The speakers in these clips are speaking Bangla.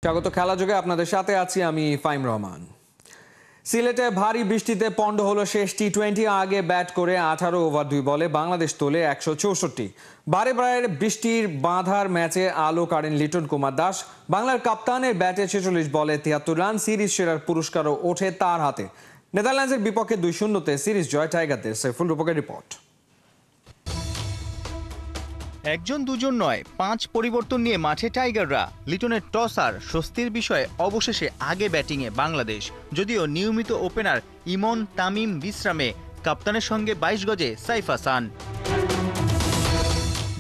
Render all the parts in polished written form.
স্বাগত খেলা যোগে আপনাদের সাথে আছি আমি ফাইম রহমান। সিলেটে ভারী বৃষ্টিতে পণ্ড হলো শেষ টি-20। আগে ব্যাট করে 18 ওভার 2 বলে বাংলাদেশ তোলে 164। বারে বারে বৃষ্টির বাঁধার ম্যাচে আলো কাড়েন লিটন কুমার দাস। বাংলার কাপ্তানের ব্যাটে 46 বলে 73 রান। সিরিজ সেরার পুরস্কারও ওঠে তার হাতে। নেদারল্যান্ডসের বিপক্ষে 2-0-তে সিরিজ জয় টাইগারদের। সাইফুল রূপকের রিপোর্ট। একজন দুজন নয়, 5 পরিবর্তন নিয়ে মাঠে টাইগাররা। লিটনের টস আর স্বস্তির বিষয়ে অবশেষে আগে ব্যাটিংয়ে বাংলাদেশ। যদিও নিয়মিত ওপেনার ইমন তামিম বিশ্রামে, কাপ্তানের সঙ্গে 22 গজে সাইফ হাসান।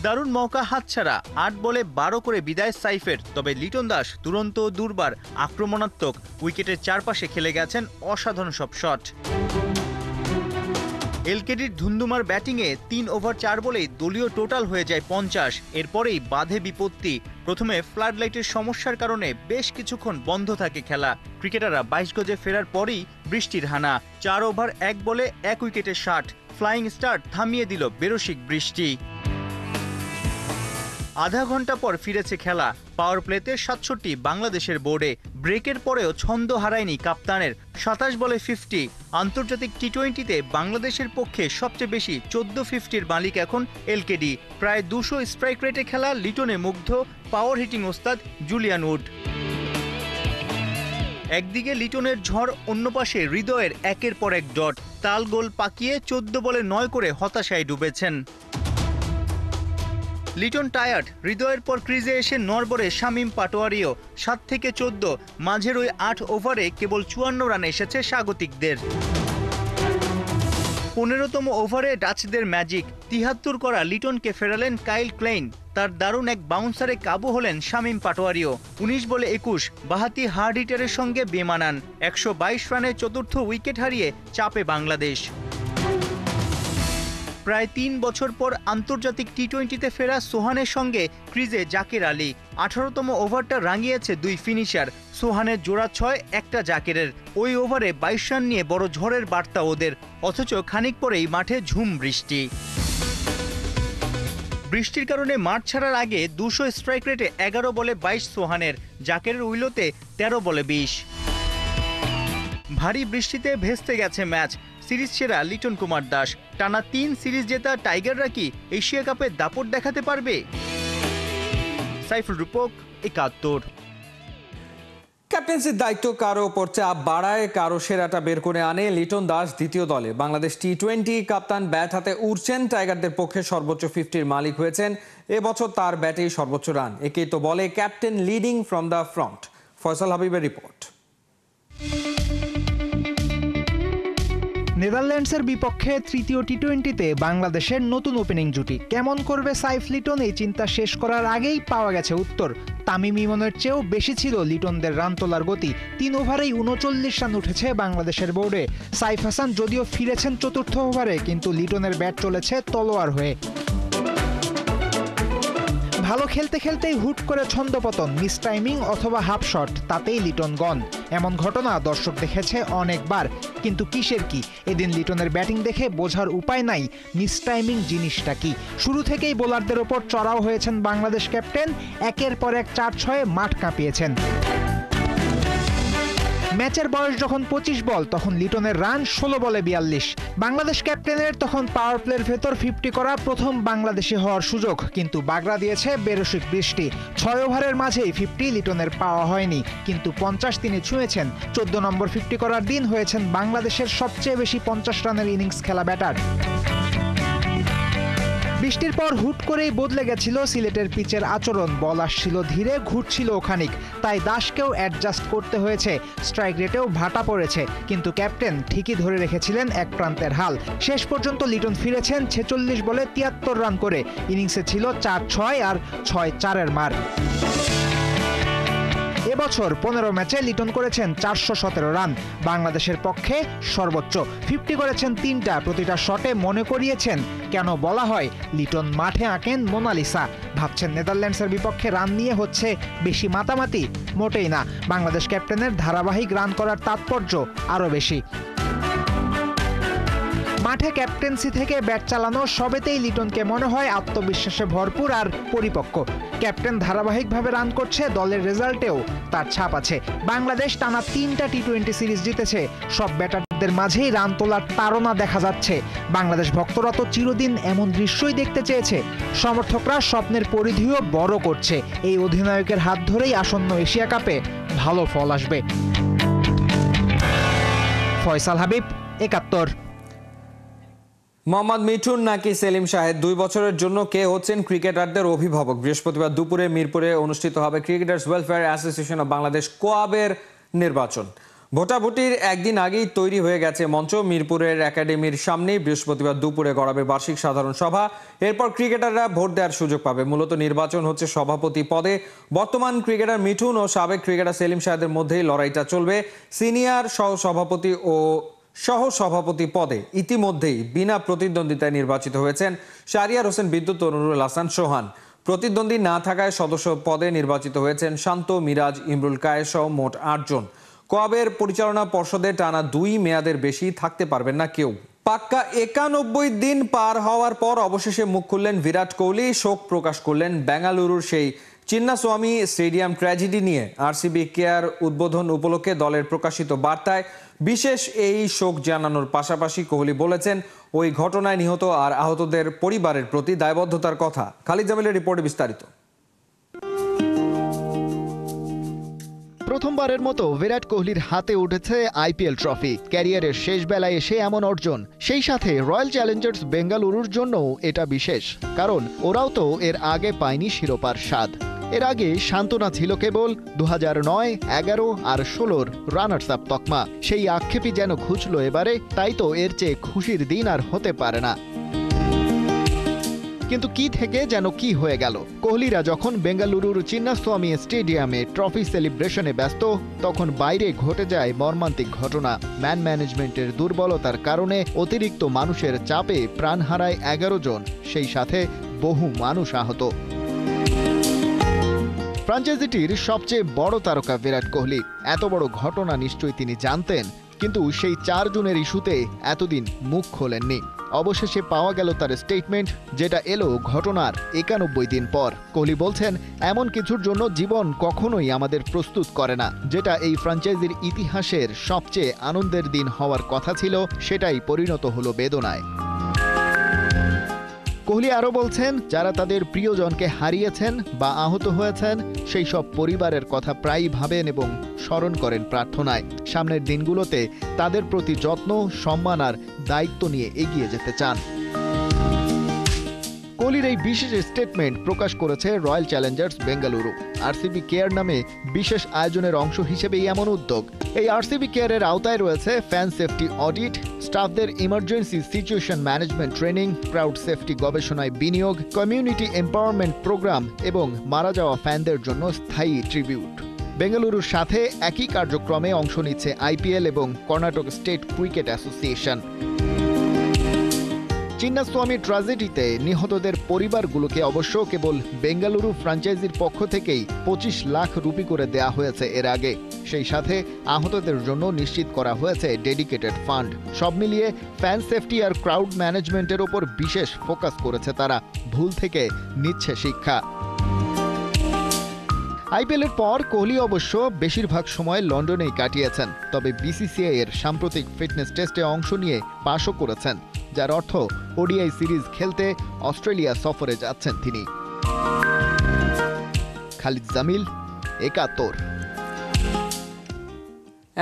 দারুণ মৌকা হাতছাড়া, 8 বলে 12 করে বিদায় সাইফের। তবে লিটন দাস দুরন্ত দুর্বার আক্রমণাত্মক, উইকেটের চারপাশে খেলে গেছেন অসাধারণ সব শট। এলকেডির ধুন্দুমার ব্যাটিংয়ে 3 ওভার 4 বলেই দলীয় টোটাল হয়ে যায় 50। এরপরেই বাধে বিপত্তি। প্রথমে ফ্লাড লাইটের সমস্যার কারণে বেশ কিছুক্ষণ বন্ধ থাকে খেলা। ক্রিকেটাররা 22 গজে ফেরার পরেই বৃষ্টির হানা। 4 ওভার 1 বলে 1 উইকেটে 60। ফ্লাইং স্টার থামিয়ে দিল বেরসিক বৃষ্টি। আধা ঘন্টা পর ফিরেছে খেলা। পাওয়ার প্লেতে 67 বাংলাদেশের বোর্ডে। ব্রেকের পরেও ছন্দ হারায়নি কাপ্তানের। 27 বলে 50। আন্তর্জাতিক টি-20তে বাংলাদেশের পক্ষে সবচেয়ে বেশি 14 50-র মালিক এখন এলকেডি। প্রায় 200 স্ট্রাইক রেটে খেলা লিটনে মুগ্ধ পাওয়ার হিটিং ওস্তাদ জুলিয়ান উড। একদিকে লিটনের ঝড়, অন্য পাশে হৃদয়ের একের পর এক ডট। তাল গোল পাকিয়ে 14 বলে 9 করে হতাশায় ডুবেছেন। লিটন টায়ার্ড, হৃদয়ের পর ক্রিজে এসে নড়বড়ে শামীম পাটোয়ারিও। 7 থেকে 14, মাঝের ওই 8 ওভারে কেবল 54 রান এসেছে স্বাগতিকদের। 15তম ওভারে ডাচদের ম্যাজিক। 73 করা লিটনকে ফেরালেন কাইল ক্লেইন। তার দারুণ এক বাউন্সারে কাবু হলেন শামীম পাটোয়ারিও। 19 বলে 21, বাহাতি হার্ড হিটারের সঙ্গে বেমানান। 122 রানে চতুর্থ উইকেট হারিয়ে চাপে বাংলাদেশ। প্রায় 3 বছর পর আন্তর্জাতিক টি-20তে ফেরা সোহানের সঙ্গে ক্রিজে জাকির আলী। 18তম ওভারটা রাঙিয়েছে 2 ফিনিশার। সোহানের জোড়া 6, একটা জাকিরের। ওই ওভারে 22 রান নিয়ে বড় ঝড়ের বার্তা ওদের। অথচ খানিক পরেই মাঠে ঝুম বৃষ্টি। বৃষ্টির কারণে মাঠ ছাড়ার আগে 200 স্ট্রাইক রেটে 11 বলে 22 সোহানের। জাকিরের উইলোতে 13 বলে 20। ভারী বৃষ্টিতে ভেস্তে গেছে ম্যাচ। সিরিজ সেরা লিটন কুমার দাস। টানা 3 সিরিজ জেতা টাইগাররা কি এশিয়া কাপে দাপট দেখাতে পারবে? সাইফুল রূপক, 71। ক্যাপ্টেন্সির দায়িত্ব কারো ওপর চাপ বাড়ায়, কারো সেরাটা বের করে আনে লিটন দাস দ্বিতীয় দলে। বাংলাদেশ টি-20 কাপ্তান ব্যাট হাতে উড়ছেন। টাইগারদের পক্ষে সর্বোচ্চ 50-র মালিক হয়েছেন। এবছর তার ব্যাটেই সর্বোচ্চ রান। একেই তো বলে captain leading from the front. Faisal হাবিবের রিপোর্ট। নেদারল্যান্ডসের বিপক্ষে তৃতীয় টি-20তে বাংলাদেশের নতুন ওপেনিং জুটি কেমন করবে সাইফ লিটন, এই চিন্তা শেষ করার আগেই পাওয়া গেছে উত্তর। তামিম ইমনের চেয়েও বেশি ছিল লিটনদের রান তোলার গতি। 3 ওভারেই 39 রান উঠেছে বাংলাদেশের বোর্ডে। সাইফ হাসান যদিও ফিরেছেন চতুর্থ ওভারে, কিন্তু লিটনের ব্যাট চলেছে তলোয়ার হয়ে। ভালো খেলতে খেলতেই হুট করে ছন্দপতন, মিস টাইমিং অথবা হাফ শট, তাতেই লিটন গন। এমন ঘটনা দর্শক দেখেছে অনেকবার। কিন্তু কিসের কি, এদিন লিটনের ব্যাটিং দেখে বোঝার উপায় নাই মিস টাইমিং জিনিসটা কি। শুরু থেকেই বোলারদের ওপর চড়াও হয়েছেন বাংলাদেশ ক্যাপ্টেন। একের পর এক 4-6 মাঠ কাঁপিয়েছেন। ম্যাচের বয়স যখন 25 বল, তখন লিটনের রান 16 বলে 42। বাংলাদেশ ক্যাপ্টেনের তখন পাওয়ার প্লের ভেতর 50 করা প্রথম বাংলাদেশি হওয়ার সুযোগ, কিন্তু বাগড়া দিয়েছে বেরসিক বৃষ্টি। 6 ওভারের মাঝেই 50 লিটনের পাওয়া হয়নি, কিন্তু 50 তিনি ছুঁয়েছেন। 14 নম্বর 50 করার দিন হয়েছেন বাংলাদেশের সবচেয়ে বেশি 50 রানের ইনিংস খেলা ব্যাটার। বৃষ্টির পর হুট করেই বদলে গেছিল সিলেটের পিচের আচরণ। বল আসছিল ধীরে, ঘুরছিল খানিক, তাই দাসকেও অ্যাডজাস্ট করতে হয়েছে। স্ট্রাইক রেটেও ভাটা পড়েছে, কিন্তু ক্যাপ্টেন ঠিকই ধরে রেখেছিলেন এক প্রান্তের হাল। শেষ পর্যন্ত লিটন ফিরেছেন 46 বলে 73 রান করে। ইনিংসে ছিল 4-6 আর 6-4-এর মার। এবছর 15 ম্যাচে লিটন করেছেন 417 রান, বাংলাদেশের পক্ষে সর্বোচ্চ। 50 করেছেন 3টা, প্রতিটা শটে মনে করিয়েছেন কেন বলা হয় লিটন মাঠে আঁকেন মোনালিসা। ভাবছেন নেদারল্যান্ডসের বিপক্ষে রান নিয়ে হচ্ছে বেশি মাতামাতি? মোটেই না, বাংলাদেশ ক্যাপ্টেনের ধারাবাহিক রান করার তাৎপর্য আরও বেশি। মাঠে ক্যাপ্টেন্সি থেকে ব্যাট চালানো সবেতেই লিটনকে মনে হয় আত্মবিশ্বাসে ভরপুর আর পরিপক্ক। ক্যাপ্টেন ধারাবাহিকভাবে রান করছে, দলের রেজাল্টেও তার ছাপ আছে। বাংলাদেশ টানা 3টা টি-20 সিরিজ জিতেছে। সব ব্যাটারদের মাঝেই রান তোলার তাড়না দেখা যাচ্ছে। বাংলাদেশ ভক্তরা তো চিরদিন এমন দৃশ্যই দেখতে চেয়েছে। সমর্থকরা স্বপ্নের পরিধিও বড় করছে। এই অধিনায়কের হাত ধরেই আসন্ন এশিয়া কাপে ভালো ফল আসবে। ফয়সাল হাবিব, ৭১। মোহাম্মদ মিঠুন নাকি সেলিম শাহেদ, 2 বছরের জন্য কে হচ্ছেন ক্রিকেটারদের অভিভাবক? বৃহস্পতিবার দুপুরে মিরপুরে অনুষ্ঠিত হবে cricketers welfare association of Bangladesh কোয়াবের নির্বাচন। ভোটাভুটির একদিন আগেই তৈরি হয়ে গেছে মঞ্চ। মিরপুরের একাডেমির সামনেই বৃহস্পতিবার দুপুরে গড়াবে বার্ষিক সাধারণ সভা। এরপর ক্রিকেটাররা ভোট দেওয়ার সুযোগ পাবে। মূলত নির্বাচন হচ্ছে সভাপতি পদে। বর্তমান ক্রিকেটার মিঠুন ও সাবেক ক্রিকেটার সেলিম শাহেদের মধ্যেই লড়াইটা চলবে। সিনিয়র সহসভাপতি ও সহসভাপতি পদে ইতিমধ্যেই বিনা প্রতিদ্বন্দ্বিতায় নির্বাচিত হয়েছেন শাহরিয়ার হোসেন বিদ্যুৎ ও নুরুল হাসান সোহান। প্রতিদ্বন্দ্বী না থাকায় সদস্য পদে নির্বাচিত হয়েছেন শান্ত, মিরাজ, ইমরুল কায়েস সহ মোট 8 জন। কোয়াবের পরিচালনা পর্ষদে টানা 2 মেয়াদের বেশি থাকতে পারবেন না কেউ। পাক্কা 91 দিন পার হওয়ার পর অবশেষে মুখ খুললেন বিরাট কোহলি। শোক প্রকাশ করলেন বেঙ্গালুরুর সেই চিন্নাস্বামী স্টেডিয়াম ট্র্যাজেডি নিয়ে। আরসিবি কেয়ার উদ্বোধন উপলক্ষে দলের প্রকাশিত বার্তায় বিশেষ এই শোক জানানোর পাশাপাশি কোহলি বলেছেন, ওই ঘটনায় নিহত আর আহতদের পরিবারের প্রতি দায়বদ্ধতার কথা। খালিদ জামিলের রিপোর্টে বিস্তারিত। প্রথমবারের মতো বিরাট কোহলির হাতে উঠেছে আইপিএল ট্রফি। ক্যারিয়ারের শেষ বেলায় এসে এমন অর্জন, সেই সাথে রয়্যাল চ্যালেঞ্জার্স বেঙ্গালুরুর জন্যও এটা বিশেষ, কারণ ওরাও তো এর আগে পায়নি শিরোপার স্বাদ। এর আগে সান্ত্বনা ছিল কেবল 2009, 11 আর 16 রানার্স আপ তকমা। সেই আক্ষেপই যেন ঘুচল এবারে, তাই তো এর চেয়ে খুশির দিন আর হতে পারে না। কিন্তু কি থেকে যেন কি হয়ে গেল। কোহলিরা যখন বেঙ্গালুরুর চিন্নাস্বামী স্টেডিয়ামে ট্রফি সেলিব্রেশনে ব্যস্ত, তখন বাইরে ঘটে যায় মর্মান্তিক ঘটনা। ম্যান ম্যানেজমেন্টের দুর্বলতার কারণে অতিরিক্ত মানুষের চাপে প্রাণ হারায় 11 জন, সেই সাথে বহু মানুষ আহত। ফ্র্যাঞ্চাইজিটির সবচেয়ে বড় তারকা বিরাট কোহলি। এত বড় ঘটনা নিশ্চয়ই তিনি জানতেন, কিন্তু সেই 4 জুনের ইস্যুতে এতদিন মুখ খোলেননি। অবশেষে পাওয়া গেল তার স্টেটমেন্ট, যেটা এলো ঘটনার 91 দিন পর। কোহলি বলছেন, এমন কিছুর জন্য জীবন কখনোই আমাদের প্রস্তুত করে না। যেটা এই ফ্র্যাঞ্চাইজির ইতিহাসের সবচেয়ে আনন্দের দিন হওয়ার কথা ছিল, সেটাই পরিণত হলো বেদনায়। কোহলি আরও বলছেন, যারা তাদের প্রিয়জনকে হারিয়েছেন বা আহত হয়েছেন, সেই সব পরিবারের কথা প্রায়ই ভাবেন এবং স্মরণ করেন প্রার্থনায়। সামনের দিনগুলোতে তাদের প্রতি যত্ন, সম্মান আর দায়িত্ব নিয়ে এগিয়ে যেতে চান। কোহলির এই বিশেষ স্টেটমেন্ট প্রকাশ করেছে royal Challengers Bengaluru. RCB care নামে বিশেষ আয়োজনের অংশ হিসেবেই এমন উদ্যোগ। এই আরসিবি কেয়ারের আওতায় রয়েছে ফ্যান সেফটি অডিট, স্টাফদের emergency situation management training, crowd safety গবেষণায় বিনিয়োগ, কমিউনিটি এম্পাওয়ারমেন্ট প্রোগ্রাম এবং মারা যাওয়া ফ্যানদের জন্য স্থায়ী ট্রিবিউট। বেঙ্গালুরুর সাথে একই কার্যক্রমে অংশ নিচ্ছে আইপিএল এবং Karnataka state cricket association. Chinnaswamy ট্র্যাজেডিতে নিহতদের পরিবারগুলোকে অবশ্য কেবল বেঙ্গালুরু ফ্র্যাঞ্চাইজির পক্ষ থেকেই 25 লাখ রুপি করে দেয়া হয়েছে এর আগে। সেই সাথে আহতদের জন্য নিশ্চিত করা হয়েছে ডেডিকেটেড ফান্ড। সব মিলিয়ে ফ্যান সেফটি আর ক্রাউড ম্যানেজমেন্টের ওপর বিশেষ ফোকাস করেছে তারা। ভুল থেকে নিচ্ছে শিক্ষা। আইপিএলের পর কোহলি অবশ্য বেশিরভাগ সময় লন্ডনেই কাটিয়েছেন, তবে বিসিসিআই এর সাম্প্রতিক ফিটনেস টেস্টে অংশ নিয়ে পাশও করেছেন, যার অর্থ ওডিআই সিরিজ খেলতে অস্ট্রেলিয়া সফরে যাচ্ছেন তিনি। খালিদ জামিল, ৭১।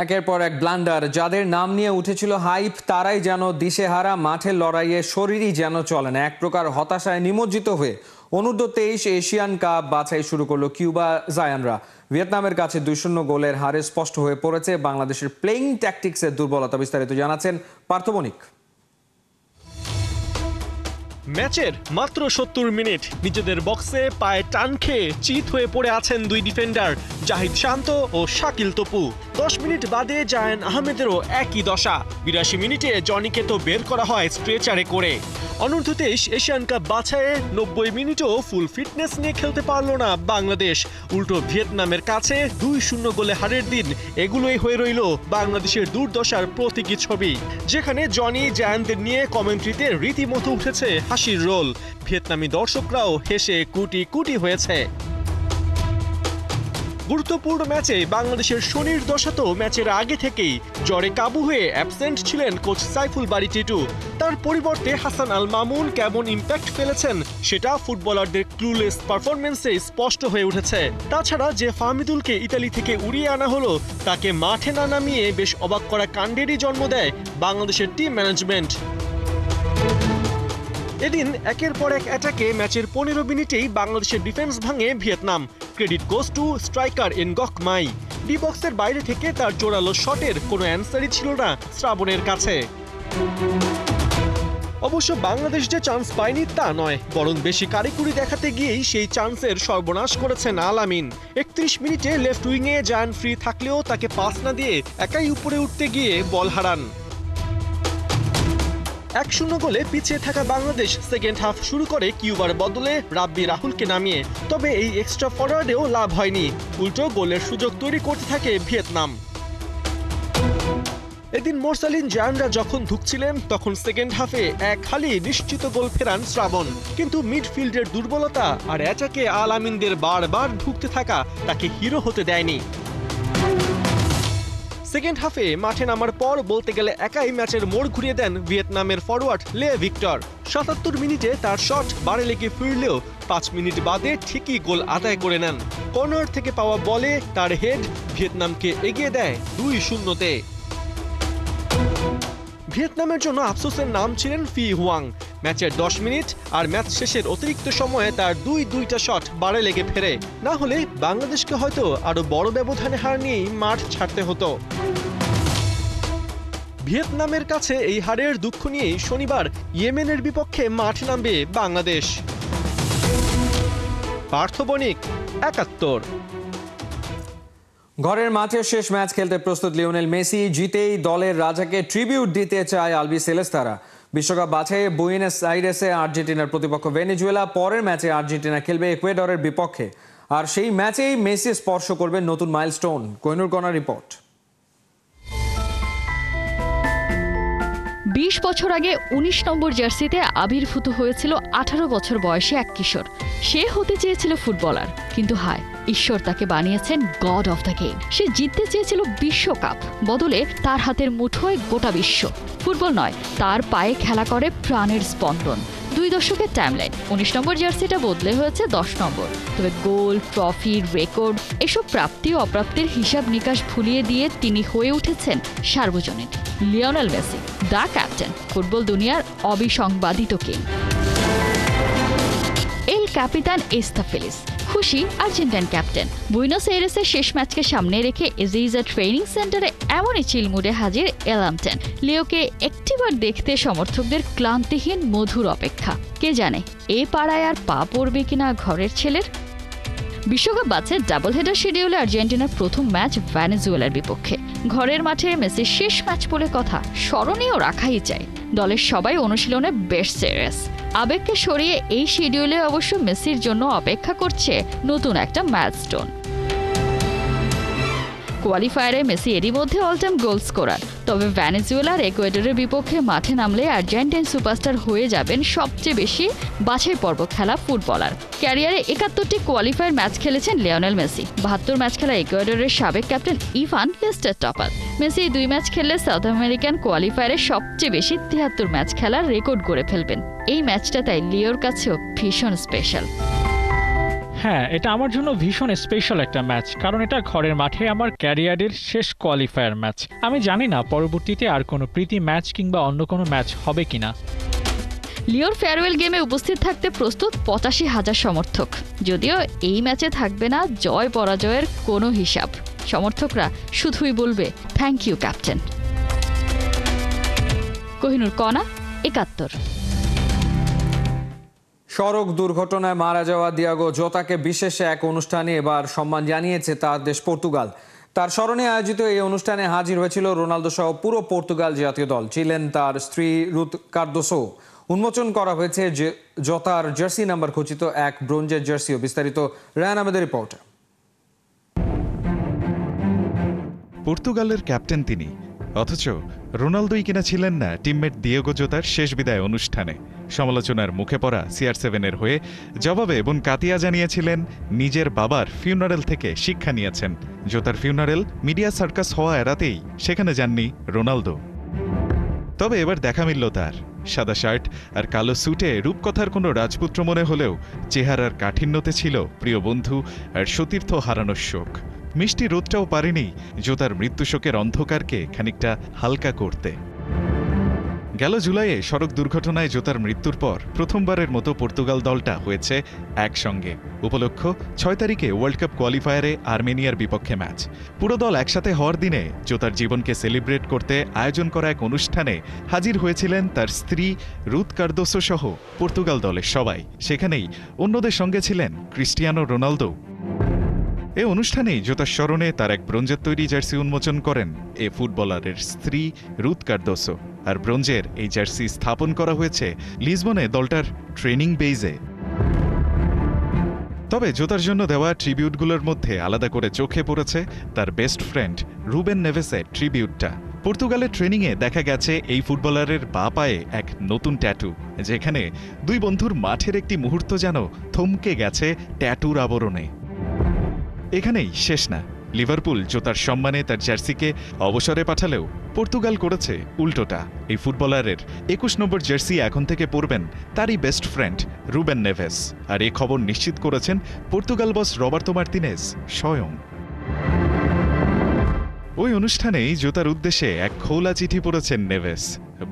একের পর এক ব্লান্ডার। যাদের নাম নিয়ে উঠেছিল হাইপ, তারাই যেন দিশেহারা। মাঠের লড়াইয়ে শরীরই যেন চলে না। এক প্রকার হতাশায় নিমজ্জিত হয়ে অনূর্ধ্ব-23 এশিয়ান কাপ বাছাই শুরু করলো কিউবা জায়ানরা। ভিয়েতনামের কাছে 2-0 গোলের হারে স্পষ্ট হয়ে পড়েছে বাংলাদেশের প্লেইং ট্যাকটিক্সের দুর্বলতা। বিস্তারিত জানাচ্ছেন পার্থ বণিক। ম্যাচের মাত্র ৭০ মিনিট নিজেদের বক্সে পায়ে টান খেয়ে চিত হয়ে পড়ে আছেন দুই ডিফেন্ডার জাহিদ শান্ত ও শাকিল তপু। ১০ মিনিট বাদে জায়ান আহমেদেরও একই দশা। ৮২ মিনিটে জনিকে তো বের করা হয় স্ট্রেচারে করে। অনূর্ধ্ব ২৩ এশিয়ান কাপ বাছাইয়ে ৯০ মিনিটও ফুল ফিটনেস নিয়ে খেলতে পারল না বাংলাদেশ। উল্টো ভিয়েতনামের কাছে ২-০ গোলে হারের দিন এগুলোই হয়ে রইল বাংলাদেশের দুর্দশার প্রতীকী ছবি, যেখানে জনি জায়ানদের নিয়ে কমেন্ট্রিতে রীতিমতো উঠেছে হাসির রোল। ভিয়েতনামি দর্শকরাও হেসে কুটি কুটি হয়েছে। গুরুত্বপূর্ণ ম্যাচে বাংলাদেশের শনির দশা তো ম্যাচের আগে থেকেই। জ্বরে কাবু হয়ে অ্যাবসেন্ট ছিলেন কোচ সাইফুল বারী টিটু। তার পরিবর্তে হাসান আল মামুন কেমন ইম্প্যাক্ট ফেলেছেন সেটা ফুটবলারদের ক্লুলেস পারফরমেন্সে স্পষ্ট হয়ে উঠেছে। তাছাড়া যে ফাহমিদুলকে ইতালি থেকে উড়িয়ে আনা হলো তাকে মাঠে না নামিয়ে বেশ অবাক করা কাণ্ডেরই জন্ম দেয় বাংলাদেশের টিম ম্যানেজমেন্ট। এদিন একের পর এক অ্যাটাকে ম্যাচের ১৫ মিনিটেই বাংলাদেশের ডিফেন্স ভাঙে Vietnam. Credit goes to striker Ngoc Mai. D বক্সের বাইরে থেকে তার জোরালো শটের কোনো অ্যান্সারই ছিল না শ্রাবণের কাছে। অবশ্য বাংলাদেশ যে চান্স পায়নি তা নয়, বরং বেশি কারিকুরি দেখাতে গিয়েই সেই চান্সের সর্বনাশ করেছেন আল আমিন। ৩১ মিনিটে লেফট উইংয়ে জায়ান ফ্রি থাকলেও তাকে পাস না দিয়ে একাই উপরে উঠতে গিয়ে বল হারান। ১-০ গোলে পিছিয়ে থাকা বাংলাদেশ সেকেন্ড হাফ শুরু করে কিউবার বদলে রাব্বি রাহুলকে নামিয়ে। তবে এই এক্সট্রা ফরওয়ার্ডেও লাভ হয়নি, উল্টো গোলের সুযোগ তৈরি করতে থাকে ভিয়েতনাম। এদিন মোরসালিন জায়ানরা যখন ঢুকছিলেন তখন সেকেন্ড হাফে এক খালি নিশ্চিত গোল ফেরান শ্রাবণ। কিন্তু মিডফিল্ডের দুর্বলতা আর অ্যাটাকে আল আমিনদের বারবার ঢুকতে থাকা তাকে হিরো হতে দেয়নি। সেকেন্ড হাফে মাঠে নামার পর বলতে গেলে একাই ম্যাচের মোড় ঘুরিয়ে দেন ভিয়েতনামের ফরওয়ার্ড লে ভিক্টর। ৭৭ মিনিটে তার শট বারে লেগে ফিরলেও ৫ মিনিট বাদে ঠিকই গোল আদায় করে নেন। কর্নার থেকে পাওয়া বলে তার হেড ভিয়েতনামকে এগিয়ে দেয় ২-০-তে। ভিয়েতনামের জন্য আফসোসের নাম ছিলেন ফি হুয়াং। ম্যাচের ১০ মিনিট আর ম্যাচ শেষের অতিরিক্ত সময়ে তার দুইটা শট বারে লেগে ফেরে, না হলে বাংলাদেশকে হয়তো আরো বড় ব্যবধানে হার নিয়েই মাঠ ছাড়তে হতো। ভিয়েতনামের কাছে এই হারের দুঃখ নিয়েই শনিবার ইয়েমেনের বিপক্ষে মাঠে নামবে বাংলাদেশ। পার্থ বণিক, ৭১। ঘরের মাঠে শেষ ম্যাচ খেলতে প্রস্তুত লিওনেল মেসি। জিতেই দলের রাজাকে ট্রিবিউট দিতে চায় আলবি সেলেস্তারা। বিশ্বকাপ বাছাইয়ে বুয়েনোস আইরেসে আর্জেন্টিনার প্রতিপক্ষ ভেনেজুয়েলা। পরের ম্যাচে আর্জেন্টিনা খেলবে ইকুয়েডরের বিপক্ষে, আর সেই ম্যাচেই মেসি স্পর্শ করবেন নতুন মাইলস্টোন। কোহিনুর কণার রিপোর্ট। ২০ বছর আগে ১৯ নম্বর জার্সিতে আবির্ভূত হয়েছিল ১৮ বছর বয়সী এক কিশোর। সে হতে চেয়েছিল ফুটবলার, কিন্তু হায়, ঈশ্বর তাকে বানিয়েছেন গড অফ দ্য গেম। সে জিততে চেয়েছিল বিশ্বকাপ, বদলে তার হাতের মুঠোয় গোটা বিশ্ব। ফুটবল নয়, তার পায়ে খেলা করে প্রাণের স্পন্দন। ২ দশকের টাইমলাইন, ১৯ নম্বর জার্সিটা বদলে হয়েছে ১০ নম্বর। তবে গোল, ট্রফি, রেকর্ড এসব প্রাপ্তি ও অপ্রাপ্তির হিসাব নিকাশ ভুলিয়ে দিয়ে তিনি হয়ে উঠেছেন সার্বজনীন। Lionel Messi, the captain, football দুনিয়ার অবিসংবাদিত কিং। এল ক্যাপিটান এস্তা ফেলিস, খুশি আর্জেন্টাইন ক্যাপ্টেন। বুয়েনোস আইরেসের শেষ ম্যাচকে সামনে রেখে এজেইজা ট্রেনিং সেন্টারে এমনই চিলমুডে হাজির এলামটেন। লিওকে একটিবার দেখতে সমর্থকদের ক্লান্তিহীন মধুর অপেক্ষা। কে জানে এ পাড়ায় আর পা পড়বে কিনা ঘরের ছেলের। বিশ্বকাপ বাছাই ডাবল হেডার শিডিউলে আর্জেন্টিনার প্রথম ম্যাচ ভেনেজুয়েলার বিপক্ষে। ঘরের মাঠে মেসির শেষ ম্যাচ বলে কথা, স্মরণীয় রাখাই চাই। দলের সবাই অনুশীলনে বেশ সিরিয়াস। আবেগকে সরিয়ে এই শিডিউলে অবশ্য মেসির জন্য অপেক্ষা করছে নতুন একটা মাইলস্টোন। কোয়ালিফায়ারে মেসি এরই মধ্যে অল টাইম গোল স্কোরার। তবে ভেনেজুয়েলার ইকুয়েডরের বিপক্ষে মাঠে নামলে আর্জেন্টাইন সুপারস্টার হয়ে যাবেন সবচেয়ে বেশি বাছাই পর্ব খেলা ফুটবলার। ক্যারিয়ারে ৭১টি কোয়ালিফায়ার ম্যাচ খেলেছেন লিওনেল মেসি। ৭২ ম্যাচ খেলা ইকুয়েডরের সাবেক ক্যাপ্টেন ইভান লিস্টের টপার। মেসি ২ ম্যাচ খেললে সাউথ আমেরিকান কোয়ালিফায়ারে সবচেয়ে বেশি ৭৩ ম্যাচ খেলার রেকর্ড গড়ে ফেলবেন। এই ম্যাচটা তাই লিওর কাছেও ভীষণ স্পেশাল। হ্যাঁ, এটা আমার জন্য ভীষণ স্পেশাল একটা ম্যাচ, কারণ এটা ঘরের মাঠে আমার ক্যারিয়ারের শেষ কোয়ালিফায়ার ম্যাচ। আমি জানি না পরবর্তীতে আর কোনো প্রীতি ম্যাচ কিংবা অন্য কোনো ম্যাচ হবে কিনা। লিওর ফেয়ারওয়েল গেমে উপস্থিত থাকতে প্রস্তুত ৮৫,০০০ সমর্থক। যদিও এই ম্যাচে থাকবে না জয় পরাজয়ের কোনো হিসাব। সমর্থকরা শুধুই বলবে থ্যাংক ইউ ক্যাপ্টেন। কোহিনুর কণা, ৭১। সড়ক দুর্ঘটনায় মারা যাওয়া দিয়াগো জোতাকে বিশেষ এক অনুষ্ঠানে এবার সম্মান জানিয়েছে তার দেশ পর্তুগাল। তার স্মরণে আয়োজিত এই অনুষ্ঠানে হাজির হয়েছিল রোনালদো সহ পুরো পর্তুগাল জাতীয় দল। ছিলেন তার স্ত্রী রুথ কার্দোসো। উন্মোচন করা হয়েছে যে জোতার জার্সি নাম্বার খচিত এক ব্রোঞ্জের জার্সিও। বিস্তারিত রায়ান আহমেদের রিপোর্টে। পর্তুগালের ক্যাপ্টেন তিনি, অথচ রোনালদোই কিনা ছিলেন না টিমমেট দিয়েগো জোতার শেষ বিদায় অনুষ্ঠানে। সমালোচনার মুখে পড়া CR7-এর হয়ে জবাবে বোন কাতিয়া জানিয়েছিলেন নিজের বাবার ফিউনারেল থেকে শিক্ষা নিয়েছেন। জোতার ফিউনারেল মিডিয়া সার্কাস হওয়া এড়াতেই সেখানে যাননি রোনালদো। তবে এবার দেখা মিলল তার সাদা শার্ট আর কালো স্যুটে রূপকথার কোনো রাজপুত্র মনে হলেও চেহারার কাঠিন্যতে ছিল প্রিয় বন্ধু আর সতীর্থ হারানোর শোক। মিষ্টি রোদটাও পারেনি জোতার মৃত্যুশোকের অন্ধকারকে খানিকটা হালকা করতে। গেল জুলাইয়ে সড়ক দুর্ঘটনায় জোতার মৃত্যুর পর প্রথমবারের মতো পর্তুগাল দলটা হয়েছে একসঙ্গে। উপলক্ষ 6 তারিখে ওয়ার্ল্ড কাপ কোয়ালিফায়ারে আর্মেনিয়ার বিপক্ষে ম্যাচ। পুরো দল একসাথে হওয়ার দিনে জোতার জীবনকে সেলিব্রেট করতে আয়োজন করা এক অনুষ্ঠানে হাজির হয়েছিলেন তার স্ত্রী রুথ কার্দোসো সহ পর্তুগাল দলের সবাই। সেখানেই অন্যদের সঙ্গে ছিলেন ক্রিস্টিয়ানো রোনালদো। এ অনুষ্ঠানেই জোতার স্মরণে তার এক ব্রোঞ্জের তৈরি জার্সি উন্মোচন করেন এ ফুটবলারের স্ত্রী রুথ কার্দোসো। আর ব্রোঞ্জের এই জার্সি স্থাপন করা হয়েছে লিসবনে দলটার ট্রেনিং বেইজে। তবে জোতার জন্য দেওয়া ট্রিবিউটগুলোর মধ্যে আলাদা করে চোখে পড়েছে তার বেস্ট ফ্রেন্ড রুবেন নেভেসের ট্রিবিউটটা। পর্তুগালের ট্রেনিংয়ে দেখা গেছে এই ফুটবলারের বাঁ পায়ে এক নতুন ট্যাটু, যেখানে দুই বন্ধুর মাঠের একটি মুহূর্ত যেন থমকে গেছে ট্যাটুর আবরণে। এখানেই শেষ না। লিভারপুল জোতার সম্মানে তার জার্সিকে অবসরে পাঠালেও পর্তুগাল করেছে উল্টোটা। এই ফুটবলারের 21 নম্বর জার্সি এখন থেকে পরবেন তারই বেস্ট ফ্রেন্ড রুবেন নেভেস। আর এ খবর নিশ্চিত করেছেন পর্তুগাল বস রবার্তো মার্তিনেজ স্বয়ং। ওই অনুষ্ঠানেই জোতার উদ্দেশ্যে এক খোলা চিঠি পড়েছেন নেভেস।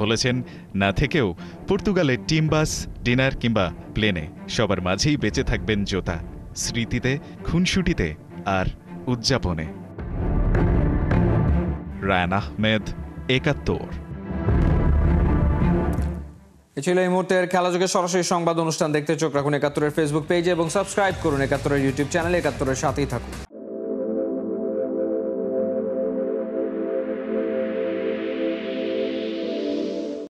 বলেছেন না থেকেও পর্তুগালের টিম বাস, ডিনার কিংবা প্লেনে সবার মাঝেই বেঁচে থাকবেন জোতা, স্মৃতিতে, খুনসুটিতে আর উদযাপনে। রায়ান আহমেদ, 71। এ ছিল এই মুহূর্তের খেলাযোগের সরাসরি সংবাদ অনুষ্ঠান। দেখতে চোখ রাখুন 71-এর ফেসবুক পেজে এবং সাবস্ক্রাইব করুন 71-এর ইউটিউব চ্যানেলে। 71-এর সাথেই থাকুন।